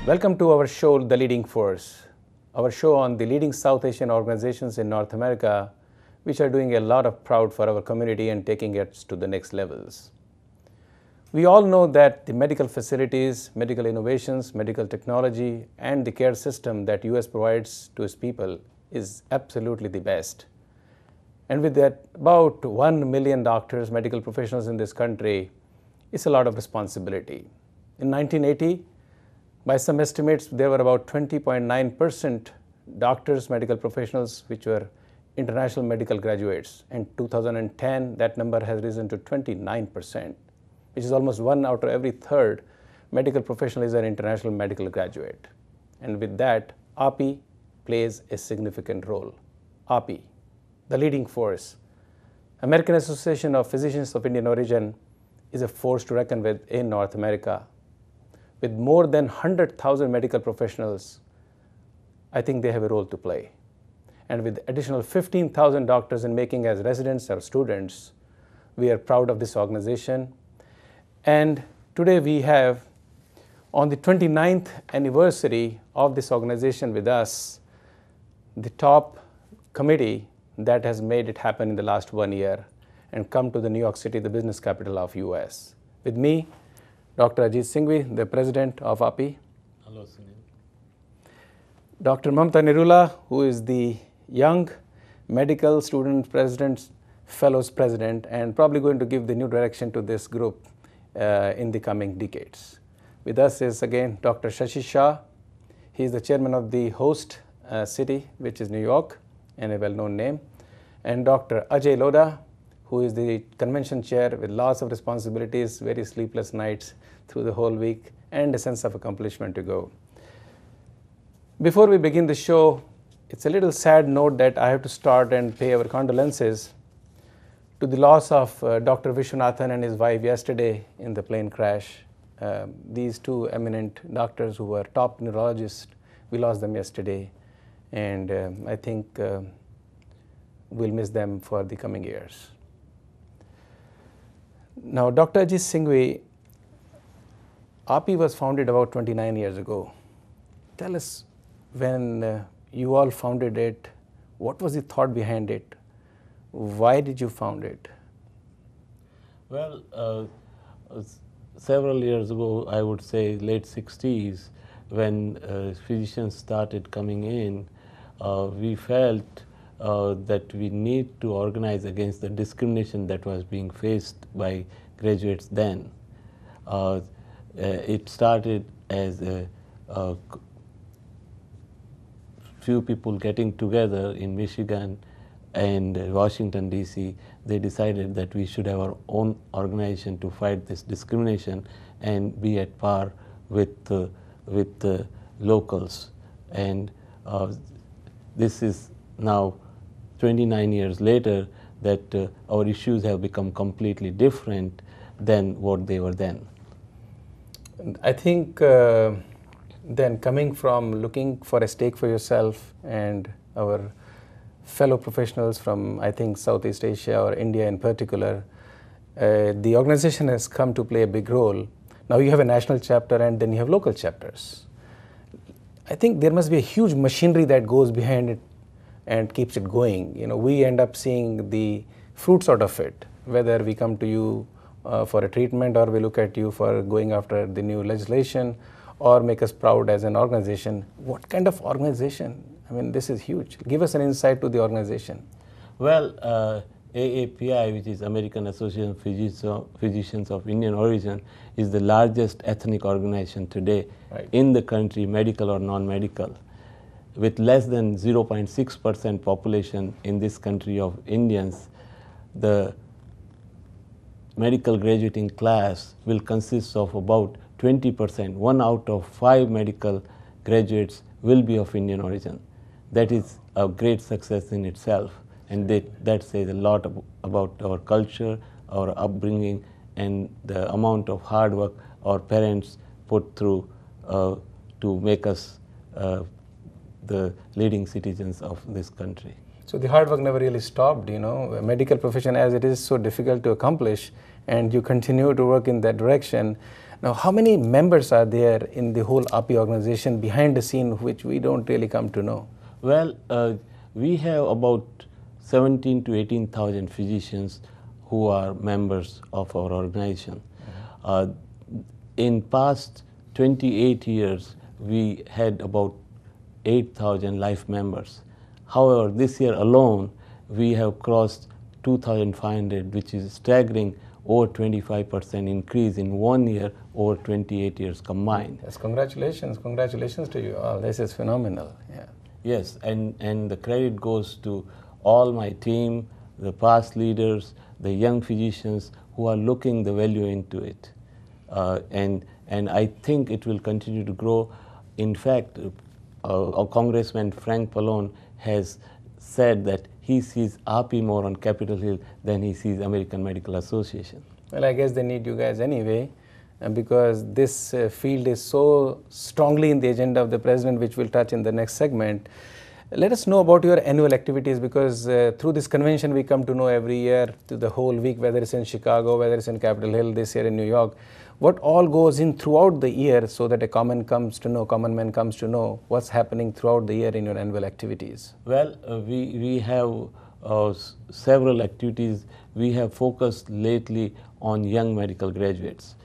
Welcome to our show, The Leading Force, our show on the leading South Asian organizations in North America, which are doing a lot of proud for our community and taking it to the next levels. We all know that the medical facilities, medical innovations, medical technology, and the care system that US provides to its people is absolutely the best. And with that, about 1 million doctors, medical professionals in this country, it's a lot of responsibility. In 1980, by some estimates, there were about 20.9% doctors, medical professionals, which were international medical graduates. In 2010, that number has risen to 29%, which is almost 1 out of every 3rd medical professional is an international medical graduate. And with that, AAPI plays a significant role. AAPI, the leading force. American Association of Physicians of Indian Origin is a force to reckon with in North America. With more than 100,000 medical professionals, I think they have a role to play. And with additional 15,000 doctors in making as residents or students, we are proud of this organization. And today we have, on the 29th anniversary of this organization with us, the top committee that has made it happen in the last 1 year and come to the New York City, the business capital of US. With me, Dr. Ajit Singhvi, the president of AAPI. Hello, Sunil. Dr. Mamta Nirula, who is the young medical student president, fellows president, and probably going to give the new direction to this group in the coming decades. With us is again Dr. Shashi Shah. He is the chairman of the host city, which is New York, and a well-known name. And Dr. Ajay Lodha, who is the convention chair with lots of responsibilities, very sleepless nights through the whole week, and a sense of accomplishment to go. Before we begin the show, it's a little sad note that I have to start and pay our condolences to the loss of Dr. Vishwanathan and his wife yesterday in the plane crash. These two eminent doctors who were top neurologists, we lost them yesterday, and I think we'll miss them for the coming years. Now, Dr. Ajit Singhvi, AAPI was founded about 29 years ago. Tell us, when you all founded it, what was the thought behind it? Why did you found it? Well, several years ago, I would say late 60s, when physicians started coming in, we felt that we need to organize against the discrimination that was being faced by graduates then. It started as a few people getting together in Michigan and Washington, D.C. They decided that we should have our own organization to fight this discrimination and be at par with the locals. And this is now 29 years later that our issues have become completely different than what they were then. I think then coming from looking for a stake for yourself and our fellow professionals from, I think, Southeast Asia or India in particular, the organization has come to play a big role. Now you have a national chapter and then you have local chapters. I think there must be a huge machinery that goes behind it and keeps it going. You know, we end up seeing the fruits out of it, whether we come to you for a treatment or we look at you for going after the new legislation or make us proud as an organization. What kind of organization? I mean, this is huge. Give us an insight to the organization. Well, AAPI, which is American Association of Physicians of Indian Origin, is the largest ethnic organization today in the country, medical or non-medical. With less than 0.6% population in this country of Indians, the medical graduating class will consist of about 20%. 1 out of 5 medical graduates will be of Indian origin. That is a great success in itself, and that says a lot about our culture, our upbringing, and the amount of hard work our parents put through to make us the leading citizens of this country. So the hard work never really stopped, you know. A medical profession as it is so difficult to accomplish, and you continue to work in that direction. Now, how many members are there in the whole API organization behind the scene, which we don't really come to know? Well, we have about 17 to 18,000 physicians who are members of our organization. In past 28 years, we had about 8,000 life members. However, this year alone, we have crossed 2,500, which is staggering, over 25% increase in 1 year over 28 years combined. Yes, congratulations to you all. This is phenomenal. Yeah. Yes, and the credit goes to all my team, the past leaders, the young physicians who are looking the value into it. And I think it will continue to grow. In fact, our Congressman Frank Pallone has said that he sees API more on Capitol Hill than he sees American Medical Association. Well, I guess they need you guys anyway, because this field is so strongly in the agenda of the president, which we'll touch in the next segment. Let us know about your annual activities, because through this convention we come to know every year, to the whole week, whether it's in Chicago, whether it's in Capitol Hill, this year in New York, what all goes in throughout the year, so that a common man comes to know what's happening throughout the year in your annual activities. Well, we have several activities. We have focused lately on young medical graduates,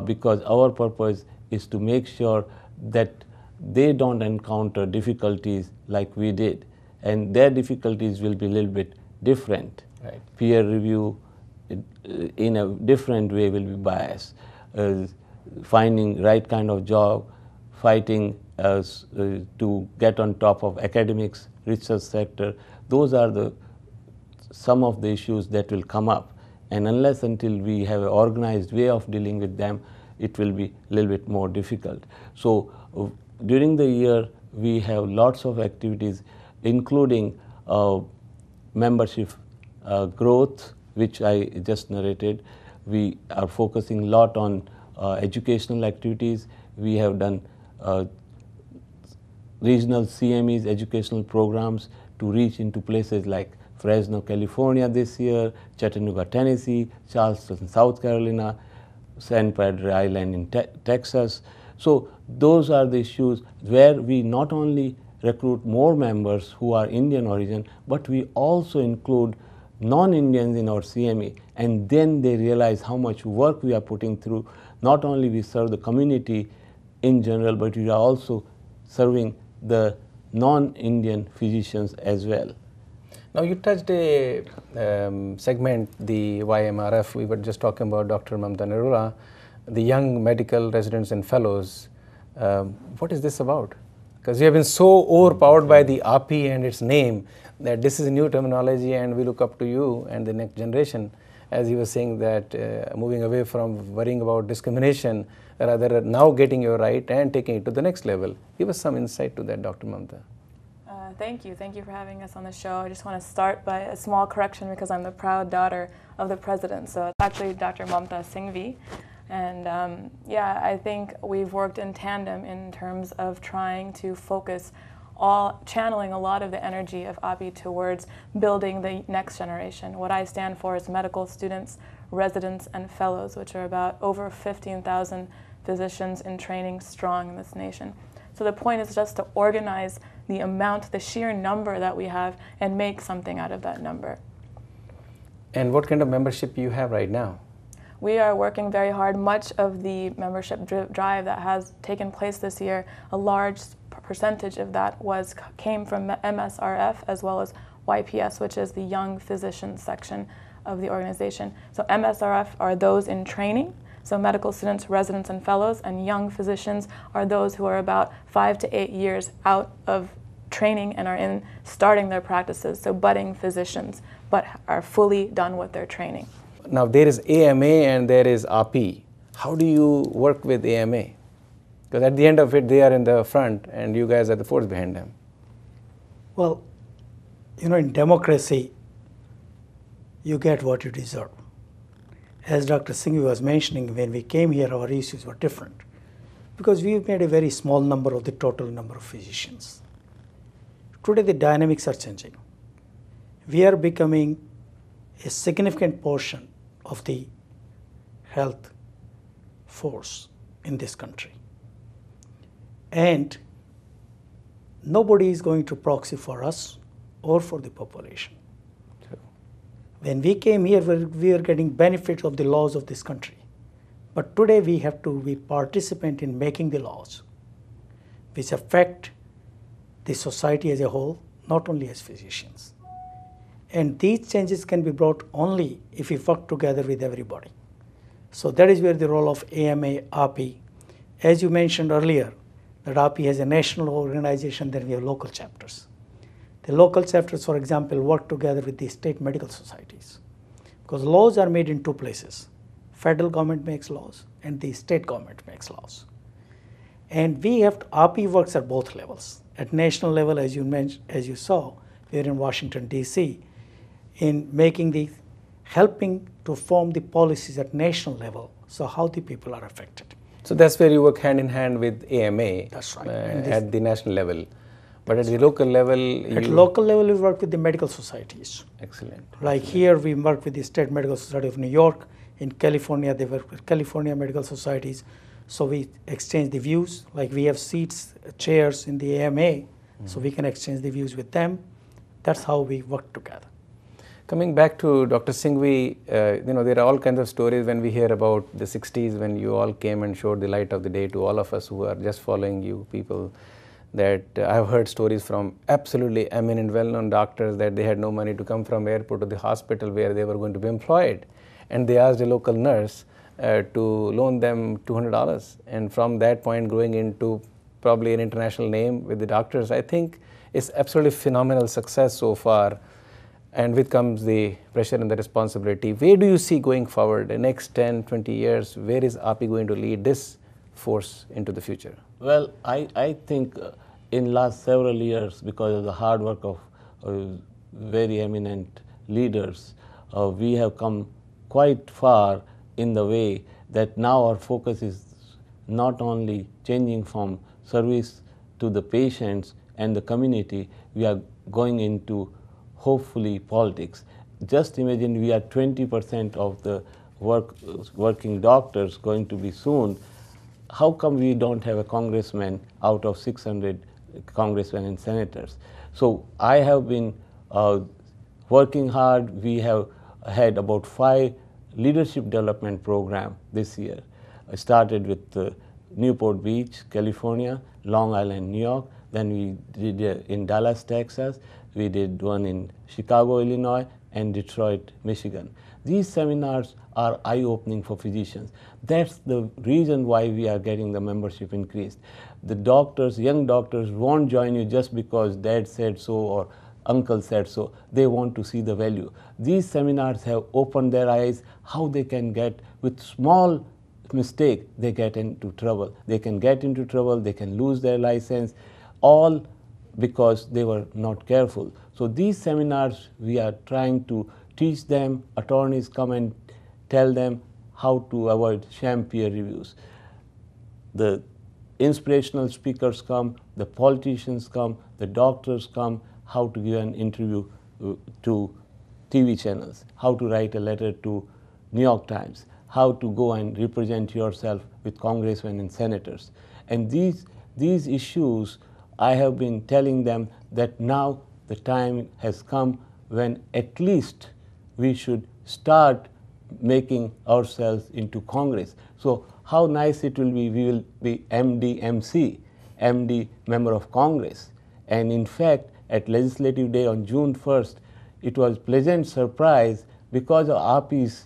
because our purpose is to make sure that they don't encounter difficulties like we did, and their difficulties will be a little bit different. Right. Peer review in a different way will be biased. Finding right kind of job, fighting to get on top of academics, research sector, those are some of the issues that will come up. And unless until we have an organized way of dealing with them, it will be a little bit more difficult. So during the year, we have lots of activities, including membership growth, which I just narrated. We are focusing a lot on educational activities. We have done regional CMEs, educational programs, to reach into places like Fresno, California this year, Chattanooga, Tennessee, Charleston, South Carolina, San Pedro Island in Texas. So those are the issues where we not only recruit more members who are Indian origin, but we also include non-Indians in our CME, and then they realize how much work we are putting through. Not only we serve the community in general, but we are also serving the non-Indian physicians as well. Now, you touched a segment, the YMRF. We were just talking about Dr. Mamta Narula, the young medical residents and fellows. What is this about? Because we have been so overpowered by the API and its name that this is a new terminology, and we look up to you and the next generation, as he was saying, that moving away from worrying about discrimination, rather now getting your right and taking it to the next level. Give us some insight to that, Dr. Mamta. Thank you. Thank you for having us on the show. I just want to start by a small correction, because I'm the proud daughter of the president. So it's actually Dr. Mamta Singhvi. And yeah, I think we've worked in tandem in terms of trying to focus channeling a lot of the energy of API towards building the next generation. What I stand for is medical students, residents, and fellows, which are about over 15,000 physicians in training strong in this nation. So the point is just to organize the amount, the sheer number that we have, and make something out of that number. And what kind of membership you have right now? We are working very hard. Much of the membership drive that has taken place this year, a large percentage of that came from MSRF as well as YPS, which is the Young Physicians section of the organization. So MSRF are those in training, so medical students, residents, and fellows, and young physicians are those who are about 5 to 8 years out of training and are starting their practices, so budding physicians, but are fully done with their training. Now, there is AMA and there is API. How do you work with AMA? Because at the end of it, they are in the front and you guys are the force behind them. Well, in democracy, you get what you deserve. As Dr. Singhvi was mentioning, when we came here, our issues were different because we've made a very small number of the total number of physicians. Today, the dynamics are changing. We are becoming a significant portion of the health force in this country. And nobody is going to proxy for us or for the population. True. When we came here, we were getting benefit of the laws of this country. But today we have to be participant in making the laws which affect the society as a whole, not only as physicians. And these changes can be brought only if we work together with everybody. So that is where the role of AMA, API, as you mentioned earlier, that API has a national organization, then we have local chapters. The local chapters, for example, work together with the state medical societies, because laws are made in two places. Federal government makes laws and the state government makes laws. And we have to, API works at both levels. At national level, as you mentioned, as you saw, we're in Washington, D.C., in making the, helping to form the policies at national level, so how the people are affected. So that's where you work hand in hand with AMA. That's right. At the national level. But at the local level, At local level, we work with the medical societies. Excellent. Like here, we work with the State Medical Society of New York. In California, they work with California medical societies. So we exchange the views. Like we have seats, chairs in the AMA, so we can exchange the views with them. That's how we work together. Coming back to Dr. Singhvi, there are all kinds of stories when we hear about the 60s when you all came and showed the light of the day to all of us who are just following you people, that I've heard stories from absolutely eminent, well-known doctors that they had no money to come from airport to the hospital where they were going to be employed. And they asked a local nurse to loan them $200. And from that point growing into probably an international name with the doctors, I think it's absolutely phenomenal success so far. And with comes the pressure and the responsibility. Where do you see going forward, the next 10, 20 years, where is API going to lead this force into the future? Well, I think in last several years, because of the hard work of very eminent leaders, we have come quite far in the way that now our focus is not only changing from service to the patients and the community, we are going into hopefully politics. Just imagine we are 20% of the working doctors going to be soon. How come we don't have a congressman out of 600 congressmen and senators? So I have been working hard. We have had about 5 leadership development program this year. I started with Newport Beach, California, Long Island, New York. Then we did in Dallas, Texas. We did one in Chicago, Illinois, and Detroit, Michigan. These seminars are eye-opening for physicians. That's the reason why we are getting the membership increased. The doctors, young doctors, won't join you just because dad said so or uncle said so. They want to see the value. These seminars have opened their eyes how they can get, with small mistake, they get into trouble. They can get into trouble, they can lose their license, all because they were not careful. So these seminars, we are trying to teach them. Attorneys come and tell them how to avoid sham peer reviews. The inspirational speakers come, the politicians come, the doctors come, how to give an interview to TV channels, how to write a letter to New York Times, how to go and represent yourself with congressmen and senators. And these issues, I have been telling them that now the time has come when at least we should start making ourselves into Congress. So how nice it will be, we will be MD-MC, MD Member of Congress. And in fact, at Legislative Day on June 1st, it was a pleasant surprise because of API's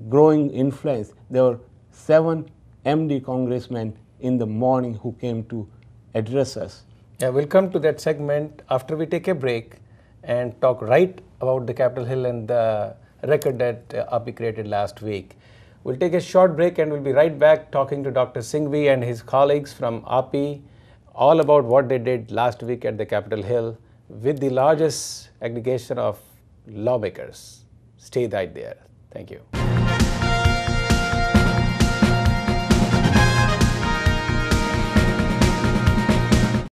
growing influence. There were 7 MD congressmen in the morning who came to address us. Yeah, we'll come to that segment after we take a break and talk right about the Capitol Hill and the record that API created last week. We'll take a short break and we'll be right back talking to Dr. Singhvi and his colleagues from API all about what they did last week at the Capitol Hill with the largest aggregation of lawmakers. Stay right there. Thank you.